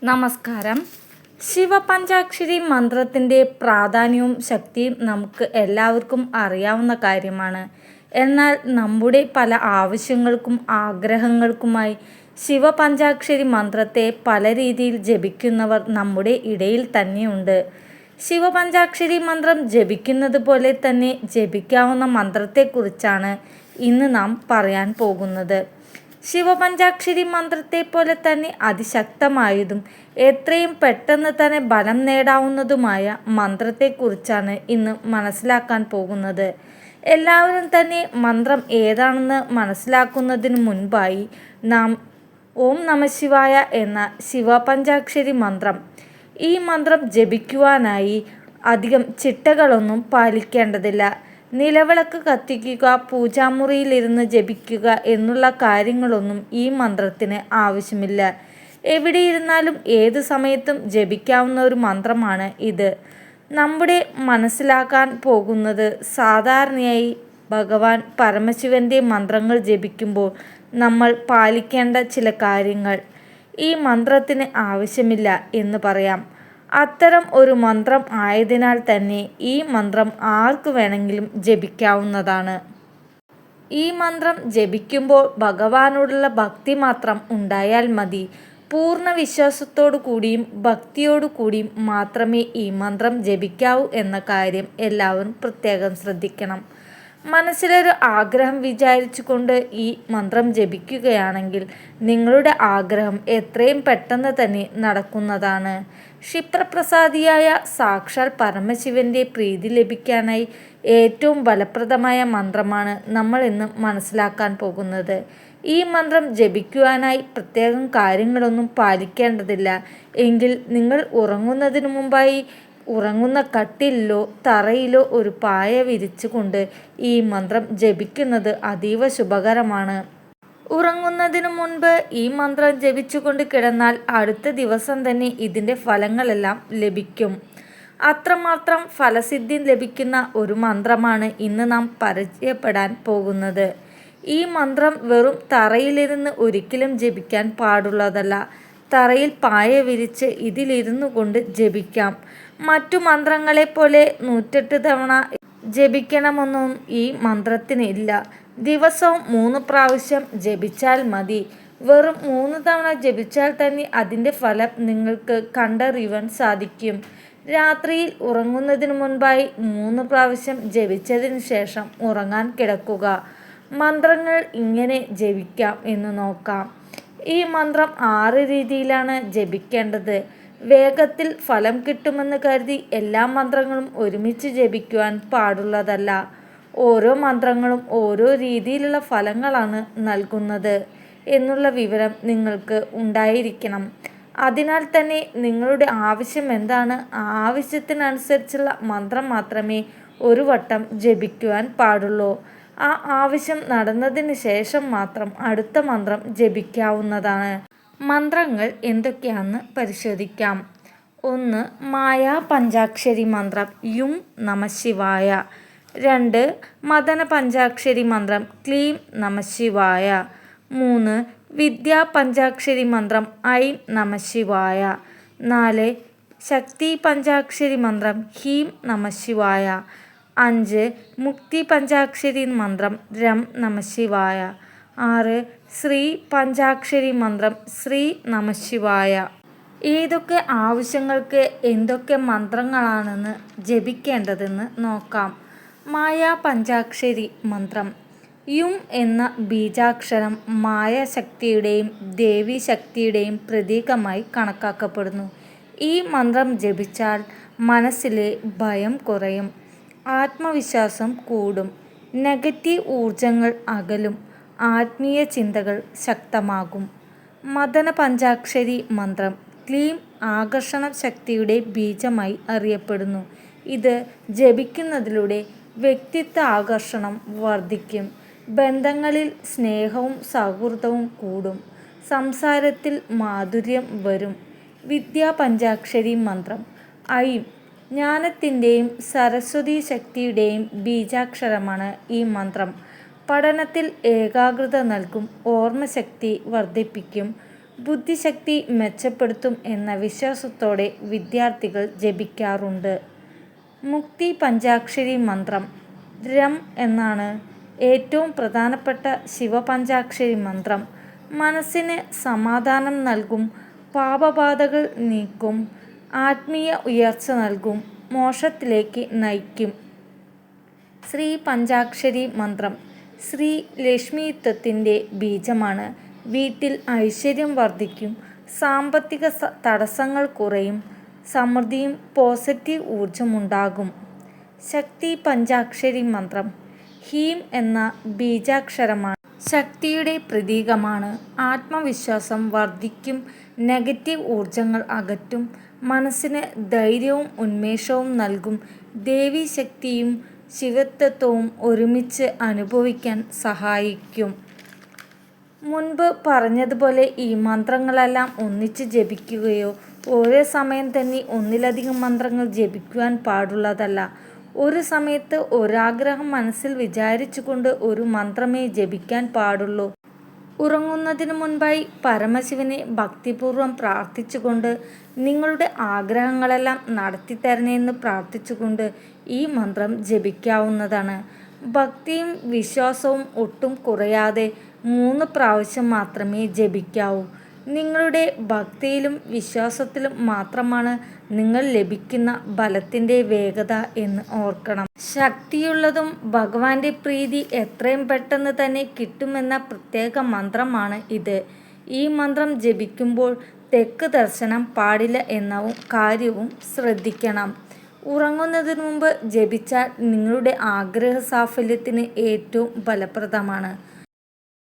നമസ്കാരം. ശിവപഞ്ചാക്ഷരി മന്ത്രത്തിൻ്റെ പ്രാധാന്യവും ശക്തിയും നമുക്ക് എല്ലാവർക്കും അറിയാവുന്ന കാര്യമാണ്. എന്നാൽ നമ്മുടെ പല ആവശ്യങ്ങൾക്കും ആഗ്രഹങ്ങൾക്കുമായി ശിവപഞ്ചാക്ഷരി മന്ത്രത്തെ പല രീതിയിൽ ജപിക്കുന്നവർ നമ്മുടെ ഇടയിൽ തന്നെയുണ്ട്. ശിവപഞ്ചാക്ഷരി മന്ത്രം ജപിക്കുന്നത് പോലെ തന്നെ ജപിക്കാവുന്ന മന്ത്രത്തെക്കുറിച്ചാണ് ഇന്ന് നാം പറയാൻ പോകുന്നത്. ശിവപഞ്ചാക്ഷരി മന്ത്രത്തെ പോലെ തന്നെ അതിശക്തമായതും എത്രയും പെട്ടെന്ന് തന്നെ ബലം നേടാവുന്നതുമായ മന്ത്രത്തെക്കുറിച്ചാണ് ഇന്ന് മനസ്സിലാക്കാൻ പോകുന്നത്. എല്ലാവരും തന്നെ മന്ത്രം ഏതാണെന്ന് മനസ്സിലാക്കുന്നതിന് മുൻപായി നാം ഓം നമഃശിവായ എന്ന ശിവപഞ്ചാക്ഷരി മന്ത്രം, ഈ മന്ത്രം ജപിക്കുവാനായി അധികം ചിട്ടകളൊന്നും പാലിക്കേണ്ടതില്ല. നിലവിളക്ക് കത്തിക്കുക, പൂജാമുറിയിലിരുന്ന് ജപിക്കുക എന്നുള്ള കാര്യങ്ങളൊന്നും ഈ മന്ത്രത്തിന് ആവശ്യമില്ല. എവിടെയിരുന്നാലും ഏത് സമയത്തും ജപിക്കാവുന്ന ഒരു മന്ത്രമാണ് ഇത്. നമ്മുടെ മനസ്സിലാക്കാൻ പോകുന്നത് സാധാരണയായി ഭഗവാൻ പരമശിവൻ്റെ മന്ത്രങ്ങൾ ജപിക്കുമ്പോൾ നമ്മൾ പാലിക്കേണ്ട ചില കാര്യങ്ങൾ ഈ മന്ത്രത്തിന് ആവശ്യമില്ല എന്ന് പറയാം. അത്തരം ഒരു മന്ത്രം ആയതിനാൽ തന്നെ ഈ മന്ത്രം ആർക്ക് വേണമെങ്കിലും ജപിക്കാവുന്നതാണ്. ഈ മന്ത്രം ജപിക്കുമ്പോൾ ഭഗവാനോടുള്ള ഭക്തി മാത്രം ഉണ്ടായാൽ മതി. പൂർണ്ണ വിശ്വാസത്തോടു കൂടിയും ഭക്തിയോടു കൂടിയും മാത്രമേ ഈ മന്ത്രം ജപിക്കാവൂ എന്ന കാര്യം എല്ലാവരും പ്രത്യേകം ശ്രദ്ധിക്കണം. മനസ്സിലൊരു ആഗ്രഹം വിചാരിച്ചുകൊണ്ട് ഈ മന്ത്രം ജപിക്കുകയാണെങ്കിൽ നിങ്ങളുടെ ആഗ്രഹം എത്രയും പെട്ടെന്ന് തന്നെ നടക്കുന്നതാണ്. ക്ഷിപ്രപ്രസാദിയായ സാക്ഷാൽ പരമശിവന്റെ പ്രീതി ലഭിക്കാനായി ഏറ്റവും ഫലപ്രദമായ മന്ത്രമാണ് നമ്മൾ ഇന്ന് മനസ്സിലാക്കാൻ പോകുന്നത്. ഈ മന്ത്രം ജപിക്കുവാനായി പ്രത്യേകം കാര്യങ്ങളൊന്നും പാലിക്കേണ്ടതില്ല. എങ്കിൽ നിങ്ങൾ ഉറങ്ങുന്നതിന് മുമ്പായി ഉറങ്ങുന്ന കട്ടിലിലോ തറയിലോ ഒരു പായ വിരിച്ചു കൊണ്ട് ഈ മന്ത്രം ജപിക്കുന്നത് അതീവ ശുഭകരമാണ്. ഉറങ്ങുന്നതിനു മുൻപ് ഈ മന്ത്രം ജപിച്ചുകൊണ്ട് കിടന്നാൽ അടുത്ത ദിവസം തന്നെ ഇതിൻ്റെ ഫലങ്ങളെല്ലാം ലഭിക്കും. അത്രമാത്രം ഫലസിദ്ധി ലഭിക്കുന്ന ഒരു മന്ത്രമാണ് ഇന്ന് നാം പരിചയപ്പെടാൻ പോകുന്നത്. ഈ മന്ത്രം വെറും തറയിലിരുന്ന് ഒരിക്കലും ജപിക്കാൻ പാടുള്ളതല്ല. തറയിൽ പായ വിരിച്ച് ഇതിലിരുന്നു കൊണ്ട് ജപിക്കാം. മറ്റു മന്ത്രങ്ങളെപ്പോലെ 108 തവണ ജപിക്കണമെന്നും ഈ മന്ത്രത്തിനില്ല. ദിവസവും 3 പ്രാവശ്യം ജപിച്ചാൽ മതി. വെറും 3 തവണ ജപിച്ചാൽ തന്നെ അതിൻ്റെ ഫലം നിങ്ങൾക്ക് കണ്ടറിയുവാൻ സാധിക്കും. രാത്രിയിൽ ഉറങ്ങുന്നതിന് മുൻപായി 3 പ്രാവശ്യം ജപിച്ചതിന് ശേഷം ഉറങ്ങാൻ കിടക്കുക. മന്ത്രങ്ങൾ ഇങ്ങനെ ജപിക്കാം എന്ന് നോക്കാം. ഈ മന്ത്രം 6 രീതിയിലാണ് ജപിക്കേണ്ടത്. വേഗത്തിൽ ഫലം കിട്ടുമെന്ന് കരുതി എല്ലാ മന്ത്രങ്ങളും ഒരുമിച്ച് ജപിക്കുവാൻ പാടുള്ളതല്ല. ഓരോ മന്ത്രങ്ങളും ഓരോ രീതിയിലുള്ള ഫലങ്ങളാണ് നൽകുന്നത് എന്നുള്ള വിവരം നിങ്ങൾക്ക് ഉണ്ടായിരിക്കണം. അതിനാൽ തന്നെ നിങ്ങളുടെ ആവശ്യം എന്താണ്, ആ ആവശ്യത്തിനനുസരിച്ചുള്ള മന്ത്രം മാത്രമേ ഒരു വട്ടം ജപിക്കുവാൻ പാടുള്ളൂ. ആ ആവശ്യം നടന്നതിന് ശേഷം മാത്രം അടുത്ത മന്ത്രം ജപിക്കാവുന്നതാണ്. മന്ത്രങ്ങൾ എന്തൊക്കെയാണെന്ന് പരിശോധിക്കാം. 1. മായാ പഞ്ചാക്ഷരി മന്ത്രം യും നമഃശിവായ. 2. മദന പഞ്ചാക്ഷരി മന്ത്രം ക്ലീം നമഃശിവായ. 3. വിദ്യാ പഞ്ചാക്ഷരി മന്ത്രം ഐം നമഃശിവായ. 4. ശക്തി പഞ്ചാക്ഷരി മന്ത്രം ഹീം നമഃശിവായ. 5. മുക്തി പഞ്ചാക്ഷരി മന്ത്രം രം നമഃശിവായ. 6. ശ്രീ പഞ്ചാക്ഷരി മന്ത്രം ശ്രീ നമഃശിവായ. ഏതൊക്കെ ആവശ്യങ്ങൾക്ക് എന്തൊക്കെ മന്ത്രങ്ങളാണെന്ന് ജപിക്കേണ്ടതെന്ന് നോക്കാം. മായാ പഞ്ചാക്ഷരി മന്ത്രം. യും എന്ന ബീജാക്ഷരം മായാശക്തിയുടെയും ദേവീശക്തിയുടെയും പ്രതീകമായി കണക്കാക്കപ്പെടുന്നു. ഈ മന്ത്രം ജപിച്ചാൽ മനസ്സിലെ ഭയം കുറയും, ആത്മവിശ്വാസം കൂടും, നെഗറ്റീവ് ഊർജങ്ങൾ അകലും, ആത്മീയ ചിന്തകൾ ശക്തമാകും. മദന പഞ്ചാക്ഷരി മന്ത്രം ക്ലീം ആകർഷണ ശക്തിയുടെ ബീജമായി അറിയപ്പെടുന്നു. ഇത് ജപിക്കുന്നതിലൂടെ വ്യക്തിത്വ ആകർഷണം വർദ്ധിക്കും, ബന്ധങ്ങളിൽ സ്നേഹവും സൗഹൃദവും കൂടും, സംസാരത്തിൽ മാധുര്യം വരും. വിദ്യാ പഞ്ചാക്ഷരി മന്ത്രം ഐം ജ്ഞാനത്തിൻ്റെയും സരസ്വതി ശക്തിയുടെയും ബീജാക്ഷരമാണ് ഈ മന്ത്രം. പഠനത്തിൽ ഏകാഗ്രത നൽകും, ഓർമ്മശക്തി വർദ്ധിപ്പിക്കും, ബുദ്ധിശക്തി മെച്ചപ്പെടുത്തും എന്ന വിശ്വാസത്തോടെ വിദ്യാർത്ഥികൾ ജപിക്കാറുണ്ട്. മുക്തി പഞ്ചാക്ഷരി മന്ത്രം. രം എന്നാണ് ഏറ്റവും പ്രധാനപ്പെട്ട ശിവപഞ്ചാക്ഷരി മന്ത്രം. മനസ്സിന് സമാധാനം നൽകും, പാപബാധകൾ നീക്കും, ആത്മീയ ഉയർച്ച നൽകും, മോക്ഷത്തിലേക്ക് നയിക്കും. ശ്രീ പഞ്ചാക്ഷരി മന്ത്രം ശ്രീ ലക്ഷ്മിത്വത്തിൻ്റെ ബീജമാണ്. വീട്ടിൽ ഐശ്വര്യം വർദ്ധിക്കും, സാമ്പത്തിക തടസ്സങ്ങൾ കുറയും, സമൃദ്ധിയും പോസിറ്റീവ് ഊർജമുണ്ടാകും. ശക്തി പഞ്ചാക്ഷരി മന്ത്രം. ഹീം എന്ന ബീജാക്ഷരമാണ് ശക്തിയുടെ പ്രതീകമാണ്. ആത്മവിശ്വാസം വർദ്ധിക്കും, നെഗറ്റീവ് ഊർജങ്ങൾ അകറ്റും, മനസ്സിന് ധൈര്യവും ഉന്മേഷവും നൽകും, ദേവീശക്തിയും ശിവത്വവും ഒരുമിച്ച് അനുഭവിക്കാൻ സഹായിക്കും. മുൻപ് പറഞ്ഞതുപോലെ ഈ മന്ത്രങ്ങളെല്ലാം ഒന്നിച്ച് ജപിക്കുകയോ ഒരേ സമയം തന്നെ ഒന്നിലധികം മന്ത്രങ്ങൾ ജപിക്കുവാൻ പാടുള്ളതല്ല. ഒരു സമയത്ത് ഒരാഗ്രഹം മനസ്സിൽ വിചാരിച്ചുകൊണ്ട് ഒരു മന്ത്രമേ ജപിക്കാൻ പാടുള്ളൂ. ഉറങ്ങുന്നതിനു മുൻപായി പരമശിവനെ ഭക്തിപൂർവ്വം പ്രാർത്ഥിച്ചുകൊണ്ട് നിങ്ങളുടെ ആഗ്രഹങ്ങളെല്ലാം നടത്തിത്തരണേന്ന് പ്രാർത്ഥിച്ചുകൊണ്ട് ഈ മന്ത്രം ജപിക്കാവുന്നതാണ്. ഭക്തിയും വിശ്വാസവും ഒട്ടും കുറയാതെ 3 പ്രാവശ്യം മാത്രമേ ജപിക്കാവൂ. നിങ്ങളുടെ ഭക്തിയിലും വിശ്വാസത്തിലും മാത്രമാണ് നിങ്ങൾ ലഭിക്കുന്ന ബലത്തിൻ്റെ വേഗത എന്ന് ഓർക്കണം. ശക്തിയുള്ളതും ഭഗവാന്റെ പ്രീതി എത്രയും പെട്ടെന്ന് തന്നെ കിട്ടുമെന്ന പ്രത്യേക മന്ത്രമാണ് ഇത്. ഈ മന്ത്രം ജപിക്കുമ്പോൾ തെക്ക് ദർശനം പാടില്ല എന്ന കാര്യവും ശ്രദ്ധിക്കണം. ഉറങ്ങുന്നതിന് മുമ്പ് ജപിച്ചാൽ നിങ്ങളുടെ ആഗ്രഹ സാഫല്യത്തിന് ഏറ്റവും ഫലപ്രദമാണ്.